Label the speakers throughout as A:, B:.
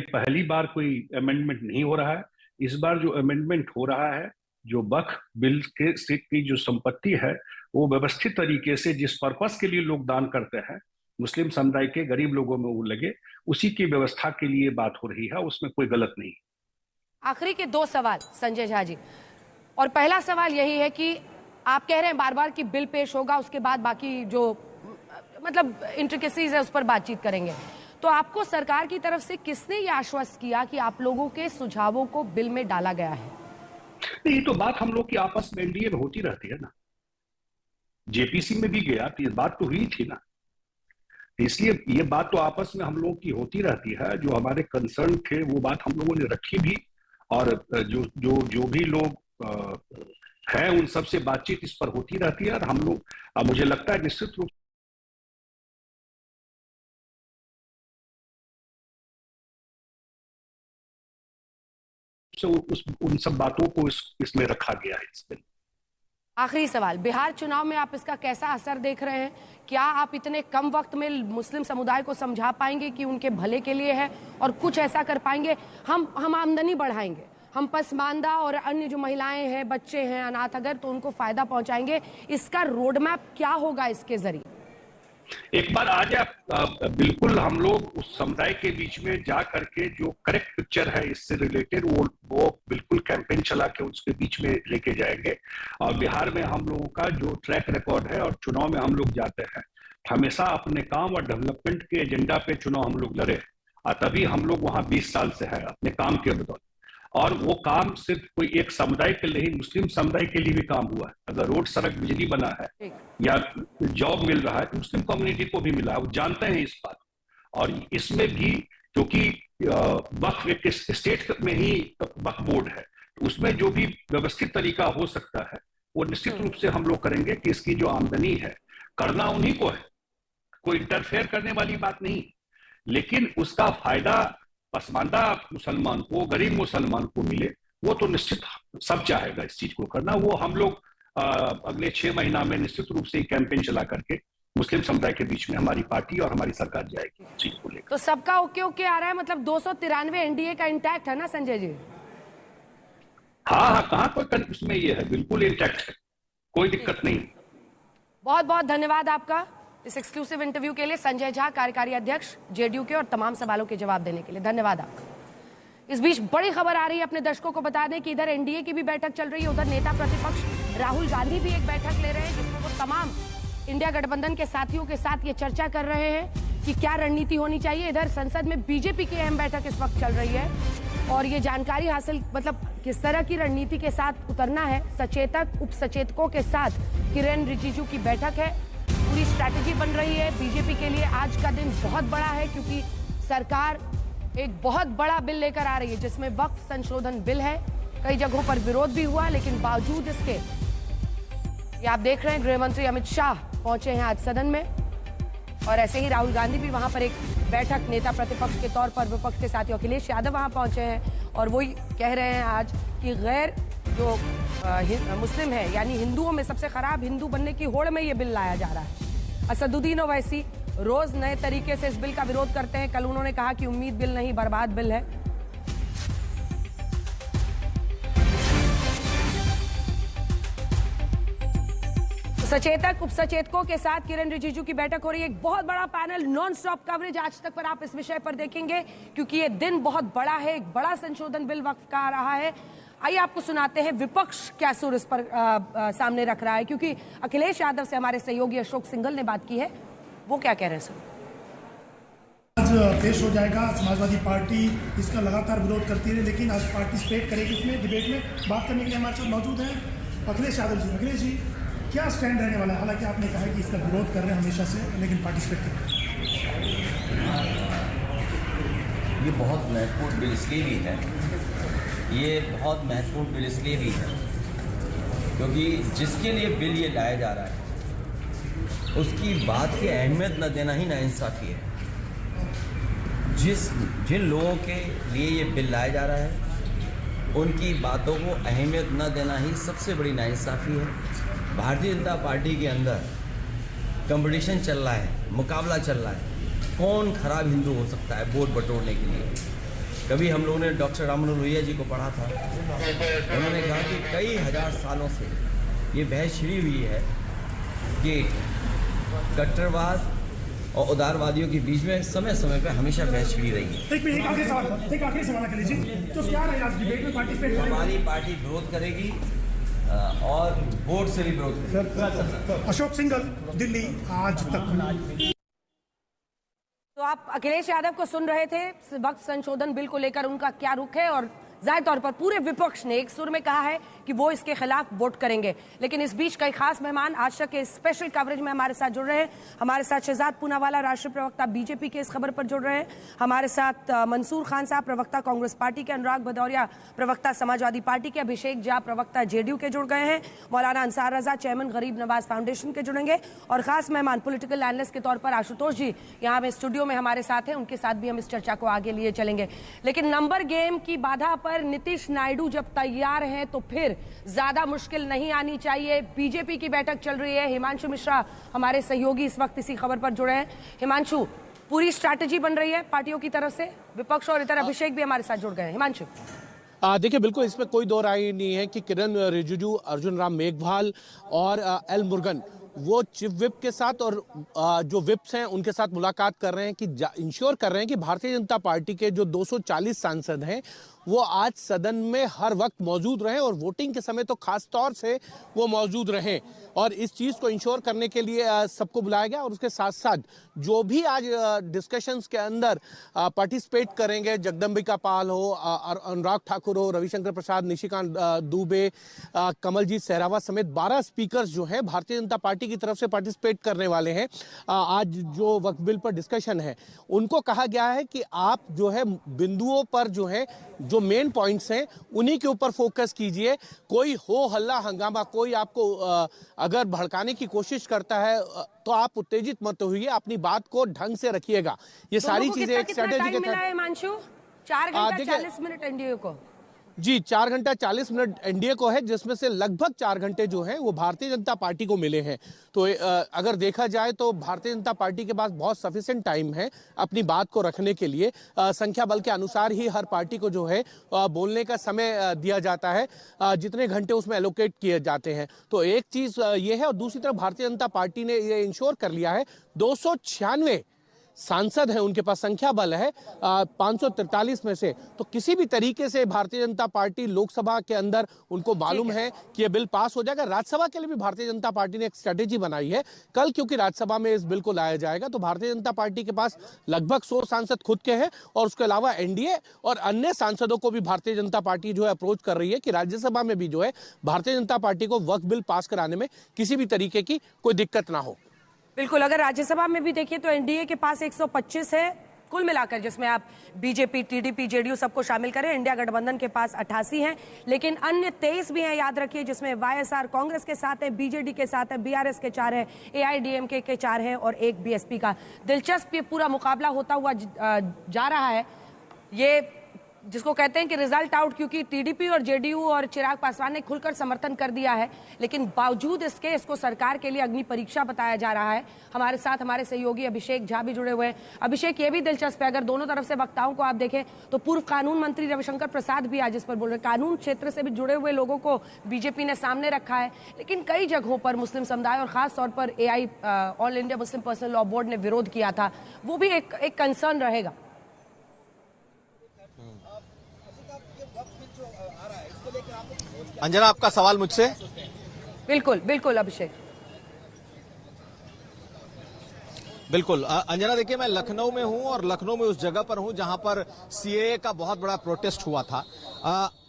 A: पहली बार कोई अमेंडमेंट नहीं हो रहा है। इस बार जो अमेंडमेंट हो रहा है, जो वक्फ बिल के से की जो संपत्ति है, वो व्यवस्थित तरीके से जिस पर्पस के लिए लोग दान करते हैं, मुस्लिम समुदाय के गरीब लोगों में वो लगे, उसी की व्यवस्था के लिए बात हो रही है। उसमें कोई गलत नहीं।
B: आखिरी के दो सवाल संजय झा जी, और पहला सवाल यही है कि आप कह रहे हैं बार बार कि बिल पेश होगा, उसके बाद बाकी जो मतलब इंट्रिकेसीज है उस पर बातचीत करेंगे। तो आपको सरकार की तरफ से किसने ये आश्वस्त किया कि आप लोगों के सुझावों को बिल में डाला गया है?
A: नहीं, तो बात हम लोग की आपस में एनडीए में होती रहती है ना। जेपीसी में भी गया तो ये बात तो हुई थी ना। इसलिए ये बात तो आपस में हम लोग की होती रहती है। जो हमारे कंसर्न थे वो बात हम लोगों ने रखी भी, और जो जो जो भी लोग हैं उन सब से बातचीत इस पर होती रहती है। और हम लोग, मुझे लगता है निश्चित रूप से उन सब बातों को इसमें रखा गया है इस बिल।
B: आखिरी सवाल, बिहार चुनाव में आप इसका कैसा असर देख रहे हैं? क्या आप इतने कम वक्त में मुस्लिम समुदाय को समझा पाएंगे कि उनके भले के लिए है, और कुछ ऐसा कर पाएंगे? हम आमदनी बढ़ाएंगे, हम पसमानदा और अन्य जो महिलाएं हैं, बच्चे हैं, अनाथ अगर, तो उनको फायदा पहुंचाएंगे। इसका रोड मैप क्या होगा इसके जरिए?
A: एक बार आ जाए, बिल्कुल हम लोग उस समुदाय के बीच में जा करके जो करेक्ट पिक्चर है इससे रिलेटेड, वो बिल्कुल कैंपेन चला के उसके बीच में लेके जाएंगे। और बिहार में हम लोगों का जो ट्रैक रिकॉर्ड है, और चुनाव में हम लोग जाते हैं हमेशा अपने काम और डेवलपमेंट के एजेंडा पे चुनाव हम लोग लड़े, और तभी हम लोग वहां 20 साल से है अपने काम के बदौलत। और वो काम सिर्फ कोई एक समुदाय के लिए, मुस्लिम समुदाय के लिए भी काम हुआ है। अगर रोड, सड़क, बिजली बना है या जॉब मिल रहा है तो मुस्लिम कम्युनिटी को भी मिला है, वो जानते हैं इस बात। और इसमें भी क्योंकि वक्फ एक स्टेट में ही वक्फ बोर्ड है, तो उसमें जो भी व्यवस्थित तरीका हो सकता है वो निश्चित रूप से हम लोग करेंगे कि इसकी जो आमदनी है करना उन्हीं को है, कोई इंटरफेयर करने वाली बात नहीं। लेकिन उसका फायदा पसमानदा मुसलमान को, गरीब मुसलमान को मिले, वो तो निश्चित सब चाहेगा इस चीज को करना। वो हम लोग अगले 6 महीना में निश्चित रूप से कैंपेन चला करके मुस्लिम समुदाय के बीच में हमारी पार्टी और हमारी सरकार जाएगी इस चीज को लेकर।
B: तो सबका ओके ओके आ रहा है, मतलब 293 एनडीए का इंटैक्ट है ना संजय जी?
A: हाँ, कहाँ कोई उसमें ये है, बिल्कुल इंटैक्ट है, कोई दिक्कत नहीं।
B: बहुत बहुत धन्यवाद आपका इस एक्सक्लूसिव इंटरव्यू के लिए, संजय झा, कार्यकारी अध्यक्ष जेडीयू के, और तमाम सवालों के जवाब देने के लिए धन्यवाद आपका। इस बीच बड़ी खबर आ रही है, अपने दर्शकों को बता दें कि इधर एनडीए की भी बैठक चल रही है, उधर नेता प्रतिपक्ष राहुल गांधी भी एक बैठक ले रहे हैं, जिसमें वो तमाम इंडिया गठबंधन के साथियों के साथ ये चर्चा कर रहे हैं कि क्या रणनीति होनी चाहिए। इधर संसद में बीजेपी की अहम बैठक इस वक्त चल रही है, और ये जानकारी हासिल, मतलब किस तरह की रणनीति के साथ उतरना है। सचेतक, उप सचेतकों के साथ किरेन रिजिजू की बैठक है, पूरी स्ट्रैटेजी बन रही है। बीजेपी के लिए आज का दिन बहुत बड़ा है, क्योंकि सरकार एक बहुत बड़ा बिल लेकर आ रही है जिसमें वक्फ संशोधन बिल है। कई जगहों पर विरोध भी हुआ, लेकिन बावजूद इसके, ये आप देख रहे हैं, गृह मंत्री अमित शाह पहुंचे हैं आज सदन में, और ऐसे ही राहुल गांधी भी वहां पर एक बैठक नेता प्रतिपक्ष के तौर पर, विपक्ष के साथियों अखिलेश यादव वहां पहुंचे हैं, और वही कह रहे हैं आज कि गैर जो मुस्लिम है, यानी हिंदुओं में सबसे खराब हिंदू बनने की होड़ में ये बिल लाया जा रहा है। असदुद्दीन ओवैसी रोज नए तरीके से इस बिल का विरोध करते हैं। कल उन्होंने कहा कि उम्मीद बिल नहीं, बर्बाद बिल है। सचेतक, उप सचेतकों के साथ किरेन रिजिजू की बैठक हो रही है। एक बहुत बड़ा पैनल, नॉन स्टॉप कवरेज आज तक पर आप इस विषय पर देखेंगे, क्योंकि ये दिन बहुत बड़ा है। एक बड़ा संशोधन बिल वक्फ का आ रहा है। आइए आपको सुनाते हैं विपक्ष क्या सुर इस पर सामने रख रहा है, क्योंकि अखिलेश यादव से हमारे सहयोगी अशोक सिंघल ने बात की है। वो क्या कह रहे हैं सर?
C: आज पेश हो जाएगा। समाजवादी पार्टी इसका लगातार विरोध करती है, लेकिन आज पार्टिसिपेट करेगी इसमें, डिबेट में। बात करने के लिए हमारे साथ मौजूद हैं अखिलेश यादव जी। अखिलेश जी, क्या स्टैंड रहने वाला है? हालांकि आपने कहा है कि इसका विरोध कर रहे हैं हमेशा से, लेकिन पार्टिसिपेट कर रहे हैं।
D: ये बहुत महत्वपूर्ण बिल इसलिए भी है, ये बहुत महत्वपूर्ण बिल इसलिए भी है क्योंकि जिसके लिए बिल ये लाया जा रहा है उसकी बात की अहमियत न देना ही नाइंसाफ़ी है। जिन लोगों के लिए ये बिल लाया जा रहा है उनकी बातों को अहमियत न देना ही सबसे बड़ी नाइंसाफ़ी है। भारतीय जनता पार्टी के अंदर कंपटीशन चल रहा है, मुकाबला चल रहा है, कौन खराब हिंदू हो सकता है वोट बटोरने के लिए। कभी हम लोगों ने डॉक्टर राममनोहर लोहिया जी को पढ़ा था, उन्होंने कहा कि कई हजार सालों से ये बहस छिड़ी हुई है कि कट्टरवाद और उदारवादियों के बीच में समय समय पर हमेशा बहस छिड़ी रही है।
C: एक आखिरी सवाल कर लीजिए, तो क्या रहेगा आज डिबेट में पार्टिसिपेट करेंगे?
D: हमारी पार्टी विरोध करेगी और वोट से भी विरोध करेगी।
C: अशोक सिंघल, दिल्ली आज तक।
B: तो आप अखिलेश यादव को सुन रहे थे, वक्त संशोधन बिल को लेकर उनका क्या रुख है, और जाहिर तौर पर पूरे विपक्ष ने एक सुर में कहा है कि वो इसके खिलाफ वोट करेंगे। लेकिन इस बीच कई खास मेहमान आज तक के स्पेशल कवरेज में हमारे साथ जुड़ रहे हैं। हमारे साथ शहजाद पूनावाला, राष्ट्रीय प्रवक्ता बीजेपी के इस खबर पर जुड़ रहे हैं। हमारे साथ मंसूर खान साहब, प्रवक्ता कांग्रेस पार्टी के, अनुराग भदौरिया, प्रवक्ता समाजवादी पार्टी के, अभिषेक झा, प्रवक्ता जेडीयू के जुड़ गए हैं, मौलाना अंसार रजा, चेयरमैन गरीब नवाज फाउंडेशन के जुड़ेंगे, और खास मेहमान पॉलिटिकल एनालिस्ट के तौर पर आशुतोष जी यहाँ में स्टूडियो में हमारे साथ हैं। उनके साथ भी हम इस चर्चा को आगे लिए चलेंगे। लेकिन नंबर गेम की बाधा पर नीतीश नायडू जब तैयार हैं तो फिर ज्यादा मुश्किल नहीं आनी चाहिए। बीजेपी की बैठक चल रही है। हिमांशु मिश्रा हमारे सहयोगी इस वक्त इसी खबर पर जुड़े हैं। हिमांशु, पूरी स्ट्रैटेजी बन रही है पार्टियों की तरफ से, विपक्ष और इधर अभिषेक भी हमारे साथ जुड़ गए हैं। हिमांशु,
E: देखिए, बिल्कुल इसमें कोई दो राय नहीं है कि किरण रिजिजू, अर्जुन राम मेघवाल और एल मुरुगन वो चीफ विप के साथ और जो विप्स हैं उनके साथ मुलाकात कर रहे हैं कि इंश्योर कर रहे हैं कि भारतीय जनता पार्टी के जो 240 सांसद हैं वो आज सदन में हर वक्त मौजूद रहें और वोटिंग के समय तो खास तौर से वो मौजूद रहें। और इस चीज़ को इंश्योर करने के लिए सबको बुलाया गया। और उसके साथ साथ जो भी आज डिस्कशंस के अंदर पार्टिसिपेट करेंगे, जगदम्बिका पाल हो, अनुराग ठाकुर हो, रविशंकर प्रसाद, निशिकांत दुबे, कमलजीत सहरावत समेत 12 स्पीकर्स जो हैं भारतीय जनता पार्टी की तरफ से पार्टिसिपेट करने वाले हैं। आज जो वक्फ बिल पर डिस्कशन है उनको कहा गया है कि आप जो है बिंदुओं पर जो है जो मेन पॉइंट्स हैं उन्हीं के ऊपर फोकस कीजिए। कोई हो हल्ला हंगामा, कोई आपको अगर भड़काने की कोशिश करता है तो आप उत्तेजित मत होइए, अपनी बात को ढंग से रखिएगा। ये सारी चीजें एक स्ट्रेटेजी के तहत।
B: हिमांशु, 4 घंटा 40 मिनट एनडीए को
E: जी 4 घंटा 40 मिनट एनडीए को है, जिसमें से लगभग 4 घंटे जो हैं वो भारतीय जनता पार्टी को मिले हैं। तो अगर देखा जाए तो भारतीय जनता पार्टी के पास बहुत सफिशिएंट टाइम है अपनी बात को रखने के लिए। संख्या बल के अनुसार ही हर पार्टी को जो है बोलने का समय दिया जाता है, जितने घंटे उसमें एलोकेट किए जाते हैं। तो एक चीज ये है। और दूसरी तरफ भारतीय जनता पार्टी ने ये इंश्योर कर लिया है 296 सांसद हैं उनके पास, संख्या बल है 543 में से। तो किसी भी तरीके से भारतीय जनता पार्टी लोकसभा के अंदर उनको मालूम है कि यह बिल पास हो जाएगा। राज्यसभा के लिए भी भारतीय जनता पार्टी ने एक स्ट्रेटेजी बनाई है कल, क्योंकि राज्यसभा में इस बिल को लाया जाएगा। तो भारतीय जनता पार्टी के पास लगभग 100 सांसद खुद के हैं और उसके अलावा एनडीए और अन्य सांसदों को भी भारतीय जनता पार्टी जो है अप्रोच कर रही है कि राज्यसभा में भी जो है भारतीय जनता पार्टी को वक्फ बिल पास कराने में किसी भी तरीके की कोई दिक्कत ना हो।
B: बिल्कुल, अगर राज्यसभा में भी देखिए तो एनडीए के पास 125 है कुल मिलाकर, जिसमें आप बीजेपी, टीडीपी, जेडीयू सबको शामिल करें। इंडिया गठबंधन के पास 88 हैं, लेकिन अन्य 23 भी हैं, याद रखिए, जिसमें वाईएसआर कांग्रेस के साथ है, बीजेडी के साथ है, बीआरएस के 4 है, एआईडीएमके के 4 है और 1 बीएसपी का। दिलचस्प ये पूरा मुकाबला होता हुआ जा रहा है, ये जिसको कहते हैं कि रिजल्ट आउट, क्योंकि टीडीपी और जेडीयू और चिराग पासवान ने खुलकर समर्थन कर दिया है, लेकिन बावजूद इसके इसको सरकार के लिए अग्नि परीक्षा बताया जा रहा है। हमारे साथ हमारे सहयोगी अभिषेक झा भी जुड़े हुए हैं। अभिषेक, ये भी दिलचस्प है, अगर दोनों तरफ से वक्ताओं को आप देखें तो पूर्व कानून मंत्री रविशंकर प्रसाद भी आज इस पर बोल रहे हैं। कानून क्षेत्र से भी जुड़े हुए लोगों को बीजेपी ने सामने रखा है, लेकिन कई जगहों पर मुस्लिम समुदाय और खास तौर पर AI all India Muslim personal law board ने विरोध किया था, वो भी एक कंसर्न रहेगा।
F: अंजना, आपका सवाल मुझसे?
B: बिल्कुल बिल्कुल अभिषेक।
F: बिल्कुल अंजना, देखिए मैं लखनऊ में हूं और लखनऊ में उस जगह पर हूं जहां पर सीएए का बहुत बड़ा प्रोटेस्ट हुआ था।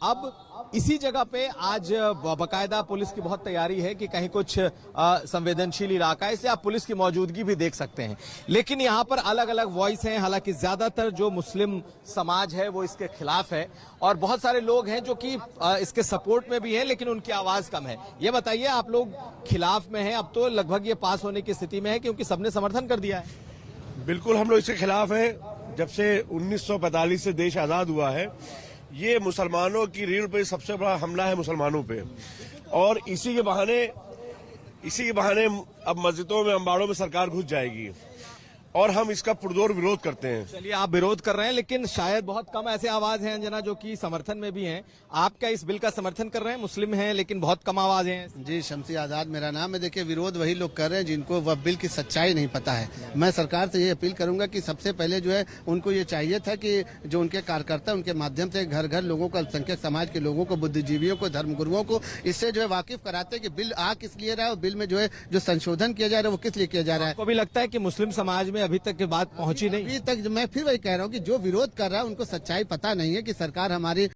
F: अब इसी जगह पे आज बाकायदा पुलिस की बहुत तैयारी है कि कहीं कुछ संवेदनशील इलाका है, इसलिए आप पुलिस की मौजूदगी भी देख सकते हैं। लेकिन यहाँ पर अलग अलग वॉइस हैं, हालांकि ज्यादातर जो मुस्लिम समाज है वो इसके खिलाफ है और बहुत सारे लोग हैं जो कि इसके सपोर्ट में भी हैं, लेकिन उनकी आवाज कम है। ये बताइए, आप लोग खिलाफ में हैं, अब तो लगभग ये पास होने की स्थिति में है क्योंकि सबने समर्थन कर दिया है।
G: बिल्कुल, हम लोग इसके खिलाफ हैं। जब से 1945 से देश आजाद हुआ है, ये मुसलमानों की रीढ़ पे सबसे बड़ा हमला है मुसलमानों पे, और इसी के बहाने अब मस्जिदों में, अम्बाड़ों में सरकार घुस जाएगी। और हम इसका पुरजोर विरोध करते हैं।
F: चलिए, आप विरोध कर रहे हैं, लेकिन शायद बहुत कम ऐसे आवाज हैं अंजना जो कि समर्थन में भी हैं। आप क्या इस बिल का समर्थन कर रहे हैं? मुस्लिम हैं लेकिन बहुत कम आवाज हैं।
H: जी, शमसी आजाद मेरा नाम है। देखिए, विरोध वही लोग कर रहे हैं जिनको वह बिल की सच्चाई नहीं पता है। मैं सरकार से ये अपील करूंगा कि सबसे पहले जो है उनको ये चाहिए था कि जो उनके कार्यकर्ता उनके माध्यम से घर घर लोगों को, अल्पसंख्यक समाज के लोगों को, बुद्धिजीवियों को, धर्मगुरुओं को इससे जो है वाकिफ कराते हैं कि बिल आ किस लिए रहा है और बिल में जो है जो संशोधन किया जा रहा है वो किस लिए किया जा रहा है।
F: आपको भी लगता है कि मुस्लिम समाज में अभी तक की बात पहुंची नहीं?
H: अभी तक मैं फिर वही कह रहा हूँ कि जो विरोध कर रहा है उनको सच्चाई पता नहीं है कि सरकार हमारी